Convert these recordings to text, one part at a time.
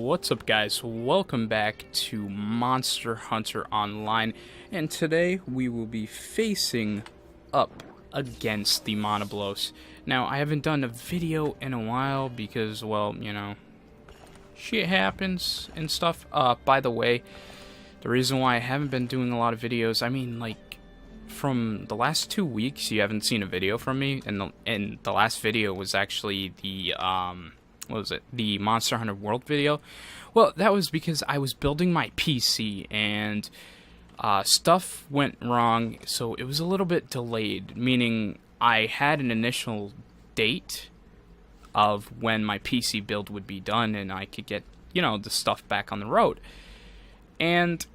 What's up, guys? Welcome back to Monster Hunter Online, and today we will be facing up against the Monoblos. Now, I haven't done a video in a while because, well, you know, shit happens and stuff. By the way, the reason why I haven't been doing a lot of videos, I mean, like, from the last 2 weeks, you haven't seen a video from me, and the last video was actually the, what was it? The Monster Hunter World video. Well, that was because I was building my PC and stuff went wrong, so it was a little bit delayed, meaning I had an initial date of when my PC build would be done and I could get, you know, the stuff back on the road. And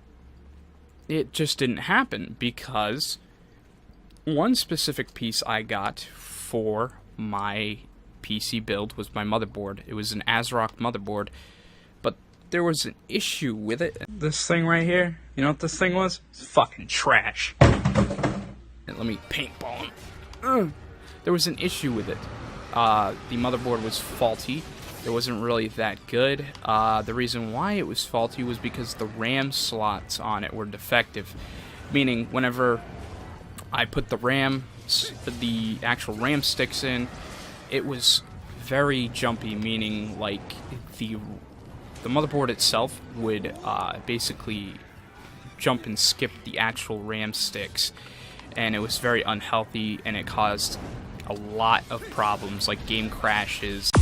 it just didn't happen because one specific piece I got for my PC build was my motherboard. It was an ASRock motherboard, but there was an issue with it. This thing right here, you know what this thing was? It's fucking trash. And let me paintball him. There was an issue with it. The motherboard was faulty. It wasn't really that good. The reason why it was faulty was because the RAM slots on it were defective, meaning whenever I put the actual RAM sticks in, it was very jumpy, meaning like the motherboard itself would basically jump and skip the actual RAM sticks, and it was very unhealthy, and it caused a lot of problems like game crashes.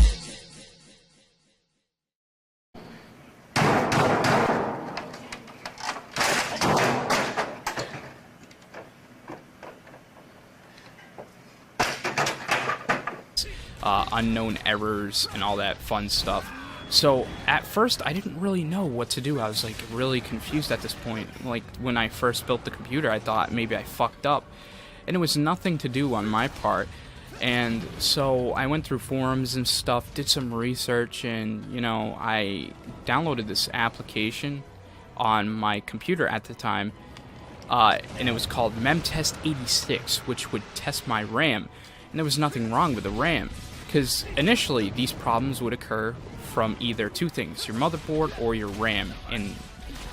Unknown errors and all that fun stuff. So at first I didn't really know what to do. I was like really confused at this point. Like when I first built the computer, I thought maybe I fucked up, and it was nothing to do on my part. And so I went through forums and stuff, did some research, and you know, I downloaded this application on my computer at the time, and it was called MemTest86, which would test my RAM, and there was nothing wrong with the RAM. Because initially, these problems would occur from either two things, your motherboard or your RAM, and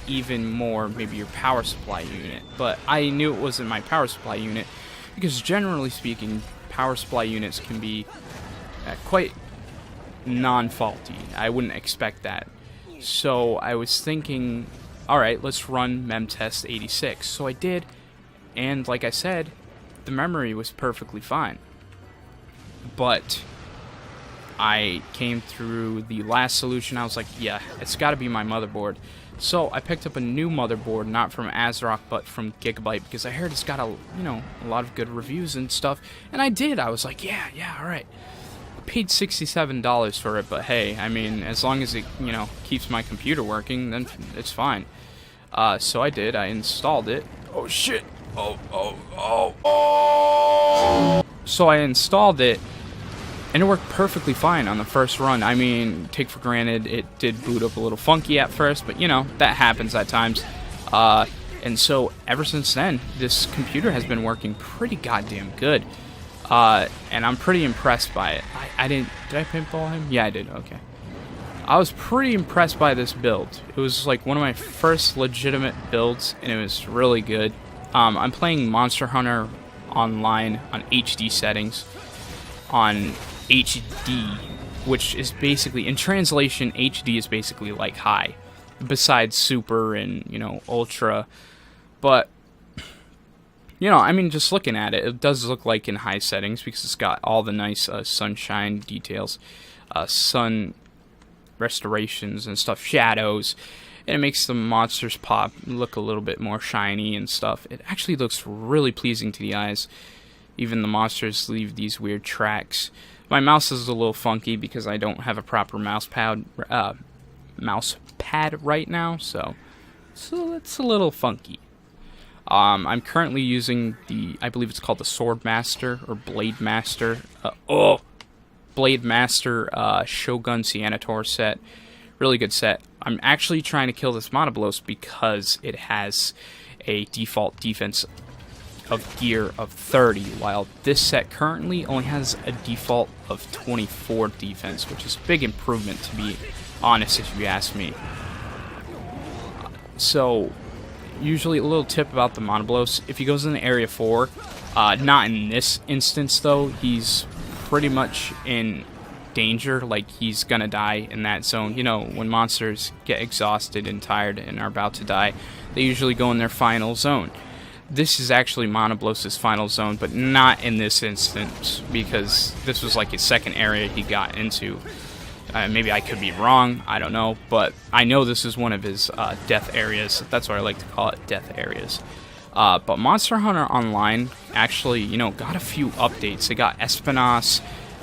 even more, maybe your power supply unit. But I knew it wasn't my power supply unit, because generally speaking, power supply units can be quite non-faulty. I wouldn't expect that. So I was thinking, alright, let's run MemTest86. So I did, and like I said, the memory was perfectly fine. But I came through the last solution. I was like, yeah, it's got to be my motherboard. So I picked up a new motherboard, not from ASRock, but from Gigabyte, because I heard it's got a lot of good reviews and stuff. And I did. I was like, yeah, all right. I paid $67 for it, but hey, I mean, as long as it, you know, keeps my computer working, then it's fine. So I did. I installed it. Oh shit. Oh. So I installed it, and it worked perfectly fine on the first run. I mean, take for granted, it did boot up a little funky at first, but you know, that happens at times. And so ever since then, this computer has been working pretty goddamn good. And I'm pretty impressed by it. Did I paintball him? Yeah, I did, okay. I was pretty impressed by this build. It was like one of my first legitimate builds, and it was really good. I'm playing Monster Hunter Online on HD settings, on HD, which is basically, in translation, HD is basically like high, besides super and, you know, ultra. But, you know, I mean, just looking at it, it does look like in high settings because it's got all the nice sunshine details, sun restorations and stuff, shadows, and it makes the monsters pop look a little bit more shiny and stuff. It actually looks really pleasing to the eyes. Even the monsters leave these weird tracks. My mouse is a little funky because I don't have a proper mouse pad right now, so it's a little funky. I'm currently using I believe it's called the Sword Master or Blade Master. Blade Master Shogun Cianator set. Really good set. I'm actually trying to kill this Monoblos because it has a default defense of gear of 30, while this set currently only has a default of 24 defense, which is a big improvement, to be honest, if you ask me. So, usually a little tip about the Monoblos, if he goes in Area 4, not in this instance though, he's pretty much in danger, like he's gonna die in that zone. You know, when monsters get exhausted and tired and are about to die, they usually go in their final zone. This is actually Monoblos' final zone, but not in this instance, because this was like his second area he got into. Maybe I could be wrong, I don't know, but I know this is one of his death areas. That's what I like to call it, death areas. But Monster Hunter Online actually, you know, got a few updates. They got Espinas,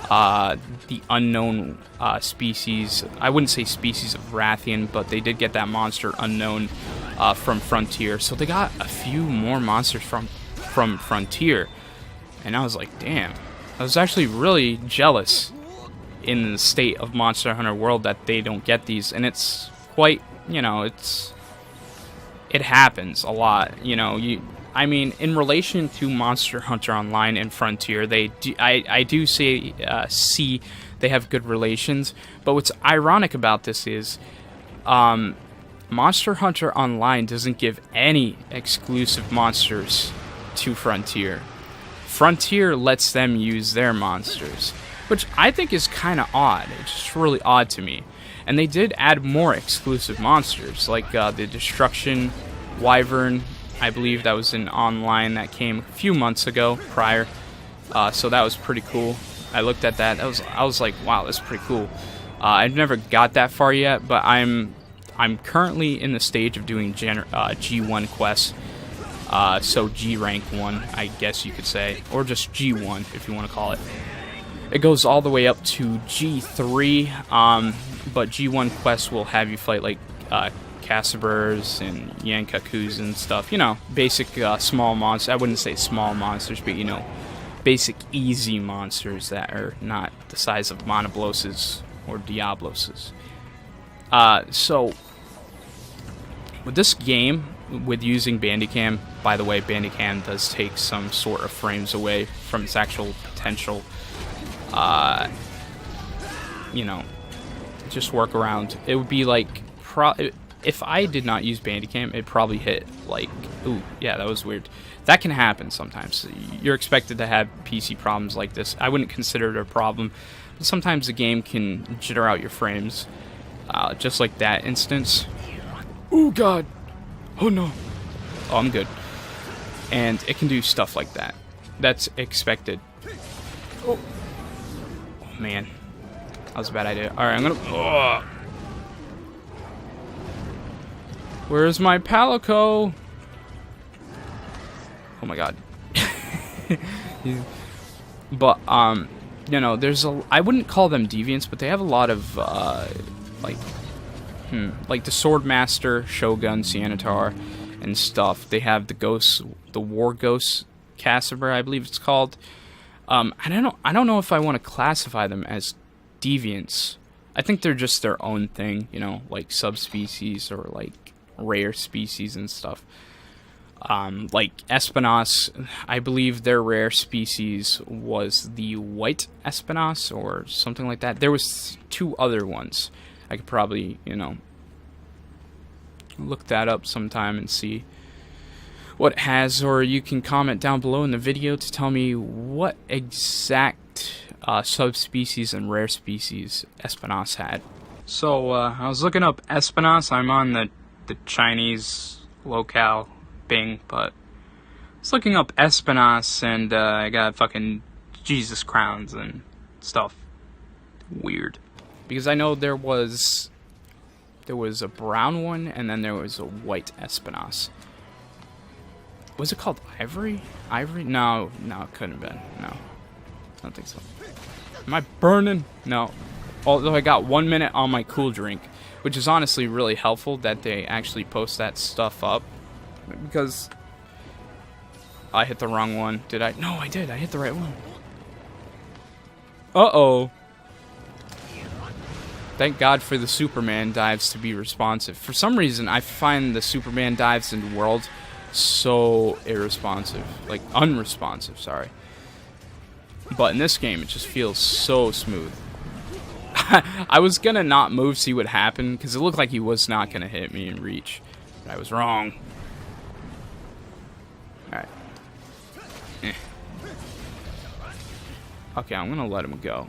the unknown species. I wouldn't say species of Rathian, but they did get that monster unknown from Frontier. So they got a few more monsters from Frontier. And I was like, damn. I was actually really jealous in the state of Monster Hunter World that they don't get these. And it's quite, you know, it happens a lot. You know, I mean, in relation to Monster Hunter Online and Frontier, I do see they have good relations. But what's ironic about this is, Monster Hunter Online doesn't give any exclusive monsters to Frontier. Frontier lets them use their monsters, which I think is kind of odd. It's just really odd to me. And they did add more exclusive monsters, like the Destruction Wyvern. I believe that was in online that came a few months ago prior. So that was pretty cool. I looked at that. I was like, wow, that's pretty cool. I've never got that far yet, but I'm currently in the stage of doing G1 quests. So G rank 1, I guess you could say, or just G1 if you want to call it. It goes all the way up to G3, but G1 quests will have you fight like Cassibers and Yankakus and stuff. You know, basic small monsters. I wouldn't say small monsters, but you know, basic easy monsters that are not the size of Monobloses or Diabloses. So, with this game, with using Bandicam, by the way, Bandicam does take some sort of frames away from its actual potential. You know, just work around. It would be like, if I did not use Bandicam, it'd probably hit like, ooh, yeah, that was weird. That can happen sometimes. You're expected to have PC problems like this. I wouldn't consider it a problem, but sometimes the game can jitter out your frames, just like that instance. Oh god, oh no, oh I'm good. And it can do stuff like that. That's expected. Oh, oh man, that was a bad idea. All right, I'm gonna. Oh. Where's my Palico? Oh my god. But you know, I wouldn't call them deviants, but they have a lot of like the Swordmaster, Shogun, Sianatar, and stuff. They have the War Ghost Cassiber, I believe it's called. I don't know if I want to classify them as deviants. I think they're just their own thing, you know, like subspecies or like rare species and stuff. Like Espinas, I believe their rare species was the white Espinas or something like that. There was two other ones. I could probably, you know, look that up sometime and see what it has, or you can comment down below in the video to tell me what exact subspecies and rare species Espinas had. So I was looking up Espinas. I'm on the Chinese locale Bing, but I was looking up Espinas and I got fucking Jesus crowns and stuff. Weird. Because I know there was a brown one and then there was a white Espinas. Was it called Ivory? Ivory? No, it couldn't have been. No. I don't think so. Am I burning? No. Although I got 1 minute on my cool drink, which is honestly really helpful that they actually post that stuff up. Because I hit the wrong one. Did I? No, I did. I hit the right one. Uh-oh. Thank God for the Superman dives to be responsive. For some reason, I find the Superman dives in the world so irresponsive, like unresponsive, sorry. But in this game, it just feels so smooth. I was gonna not move, see what happened, because it looked like he was not gonna hit me in reach. But I was wrong. Alright. Okay, I'm gonna let him go.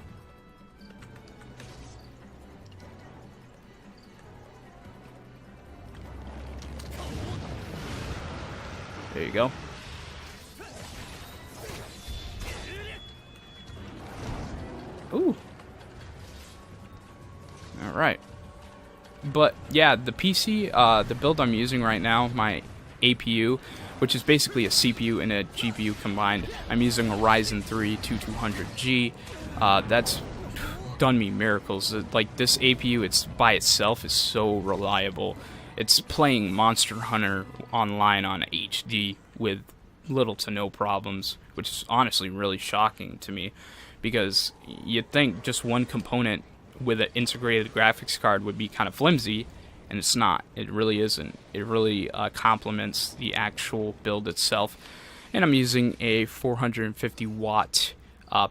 There you go. Ooh. Alright. But, yeah, the PC, the build I'm using right now, my APU, which is basically a CPU and a GPU combined, I'm using a Ryzen 3 2200G. That's done me miracles. Like, this APU, it's by itself is so reliable. It's playing Monster Hunter online on HD with little to no problems, which is honestly really shocking to me, because you'd think just one component with an integrated graphics card would be kind of flimsy, and it's not. It really isn't. It really complements the actual build itself. And I'm using a 450 watt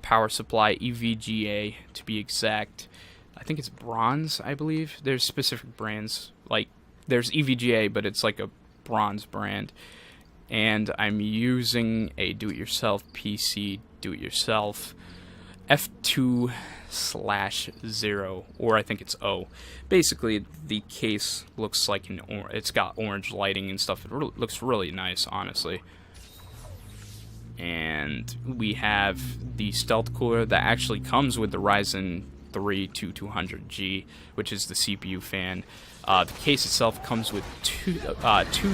power supply, EVGA to be exact. I think it's bronze, I believe. There's specific brands, like there's EVGA, but it's like a bronze brand. And I'm using a do-it-yourself PC, do-it-yourself F2/0, or I think it's O. Basically, the case looks like it's got orange lighting and stuff. It looks really nice, honestly. And we have the stealth cooler that actually comes with the Ryzen 3 2200G, which is the CPU fan. The case itself comes with two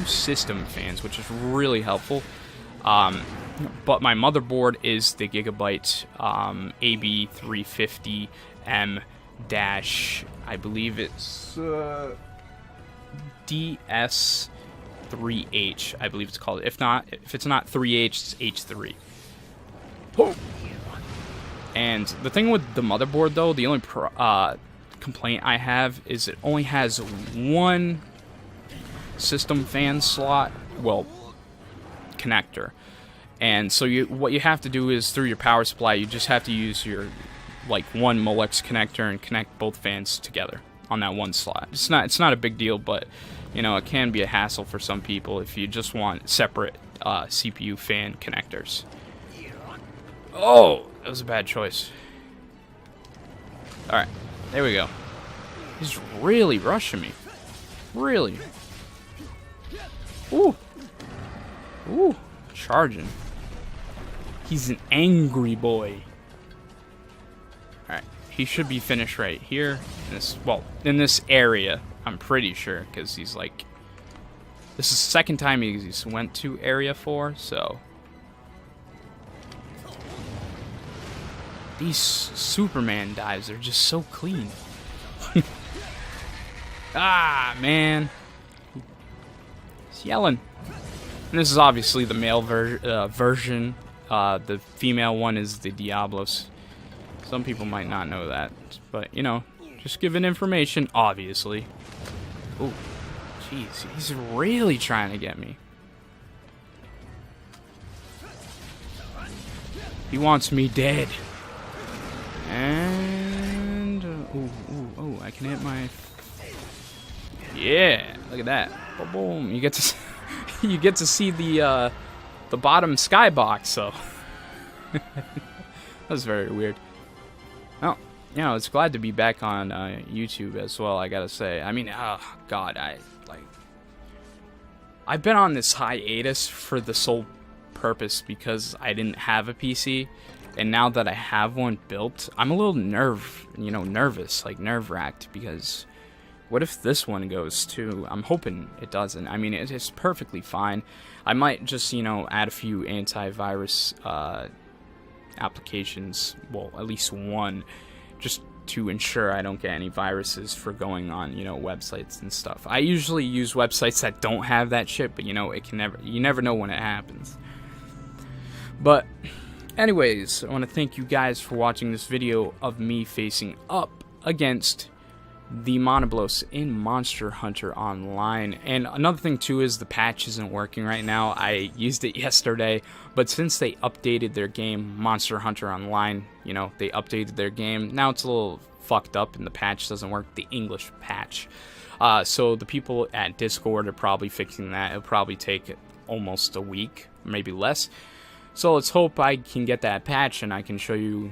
system fans, which is really helpful. But my motherboard is the Gigabyte AB350M I believe it's DS3H, I believe it's called. If it's not 3H, it's H3. Oh. And the thing with the motherboard, though, the only complaint I have is it only has one system fan slot, well, connector. And so what you have to do is, through your power supply, you just have to use your one Molex connector and connect both fans together on that one slot. It's not a big deal, but you know, it can be a hassle for some people if you just want separate CPU fan connectors. Oh, that was a bad choice. Alright, there we go. He's really rushing me. Really. Ooh. Ooh. Charging. He's an angry boy. Alright, he should be finished right here. In this area, I'm pretty sure, because he's like... This is the second time he's went to Area 4, so... These Superman dives are just so clean. Ah, man. He's yelling. And this is obviously the male version. The female one is the Diablos. Some people might not know that, but you know, just giving information, obviously. Oh, jeez, he's really trying to get me. He wants me dead. And oh, I can hit my. Yeah, look at that. Boom! You get to. You get to see the bottom skybox, so that was very weird. Oh, you know, it's glad to be back on YouTube as well, I gotta say. I mean, oh god, I've been on this hiatus for the sole purpose because I didn't have a PC, and now that I have one built, I'm a little nervous, like nerve-wracked, because what if this one goes too? I'm hoping it doesn't. I mean, it is perfectly fine. I might just, add a few antivirus applications, well, at least one, just to ensure I don't get any viruses for going on, websites and stuff. I usually use websites that don't have that shit, but, you never know when it happens. But, anyways, I want to thank you guys for watching this video of me facing up against the Monoblos in Monster Hunter Online. And another thing too is the patch isn't working right now. I used it yesterday, but since they updated their game, Monster Hunter Online, you know, they updated their game. Now it's a little fucked up and the patch doesn't work, the English patch. So the people at Discord are probably fixing that. It'll probably take almost a week, maybe less. So let's hope I can get that patch and I can show you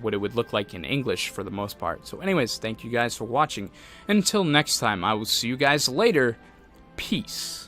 what it would look like in English for the most part. So anyways, thank you guys for watching. Until next time, I will see you guys later. Peace.